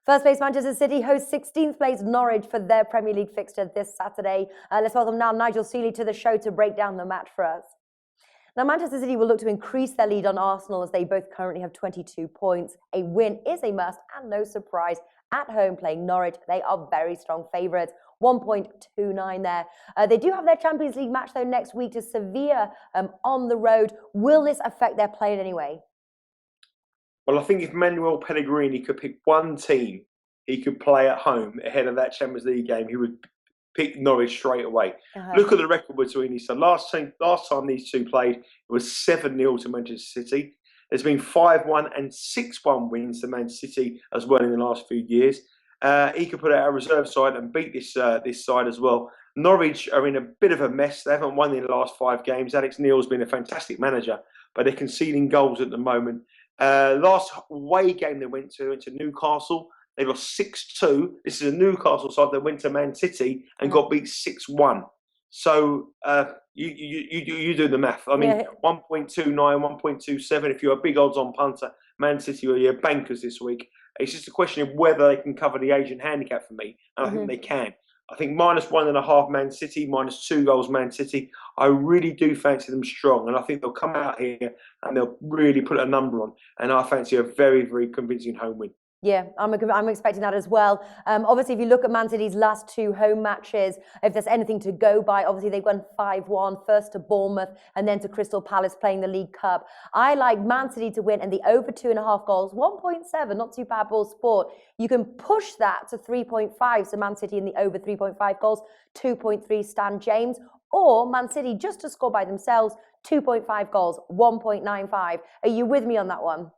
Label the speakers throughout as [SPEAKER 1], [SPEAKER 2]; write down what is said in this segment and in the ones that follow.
[SPEAKER 1] First place Manchester City hosts 16th place Norwich for their Premier League fixture this Saturday. Let's welcome now Nigel Seeley to the show to break down the match for us. Now, Manchester City will look to increase their lead on Arsenal as they both currently have 22 points. A win is a must and no surprise. At home playing Norwich, they are very strong favourites. 1.29 there. They do have their Champions League match though next week to Sevilla on the road. Will this affect their play in any way?
[SPEAKER 2] Well, I think if Manuel Pellegrini could pick one team he could play at home ahead of that Champions League game, he would pick Norwich straight away. Look at the record between these. So last time these two played, it was 7-0 to Manchester City. There's been 5-1 and 6-1 wins to Manchester City as well in the last few years. He could put out a reserve side and beat this side as well. Norwich are in a bit of a mess. They haven't won in the last 5 games. Alex Neil's been a fantastic manager, but they're conceding goals at the moment. Last away game they went to Newcastle, they lost 6-2. This is a Newcastle side that went to Man City and got beat 6-1. So you do the math. I mean, 1.29, 1.27. If you're a big odds-on punter, Man City or your bankers this week, it's just a question of whether they can cover the Asian handicap for me, and I think they can. I think -1.5 Man City, -2 goals Man City. I really do fancy them strong, and I think they'll come out here and they'll really put a number on. And I fancy a very, very convincing home win.
[SPEAKER 1] Yeah, I'm expecting that as well. Obviously, if you look at Man City's last 2 home matches, if there's anything to go by, obviously they won 5-1, first to Bournemouth and then to Crystal Palace playing the League Cup. I like Man City to win and the over 2.5 goals, 1.7, not too bad ball sport. You can push that to 3.5, so Man City in the over 3.5 goals, 2.3 Stan James, or Man City just to score by themselves, 2.5 goals, 1.95. Are you with me on that one?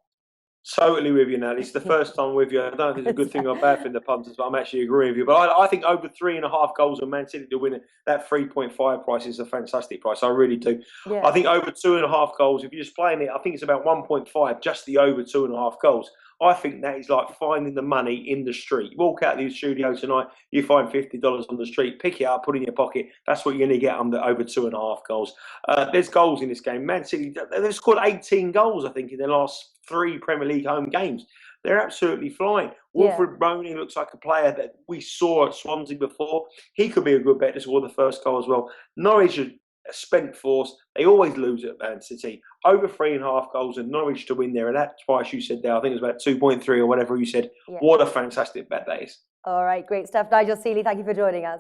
[SPEAKER 2] Totally with you, Natalie. It's the first time with you. I don't know if it's a good thing or bad thing, the punters, but I'm actually agreeing with you. But I think over 3.5 goals of Man City to win it, that 3.5 price is a fantastic price. I really do. Yeah. I think over 2.5 goals, if you're just playing it, I think it's about 1.5, just the over 2.5 goals. I think that is like finding the money in the street. You walk out of the studio tonight, you find $50 on the street, pick it up, put it in your pocket. That's what you're going to get under over 2.5 goals. There's goals in this game. Man City, they've scored 18 goals, I think, in their last 3 Premier League home games. They're absolutely flying. Wilfred Boney looks like a player that we saw at Swansea before. He could be a good bet to score the first goal as well. Norwich are a spent force. They always lose at Man City. Over 3.5 goals and Norwich to win there. And that price you said there, I think it was about 2.3 or whatever you said. Yeah. What a fantastic bet that is.
[SPEAKER 1] All right, great stuff. Nigel Seeley, thank you for joining us.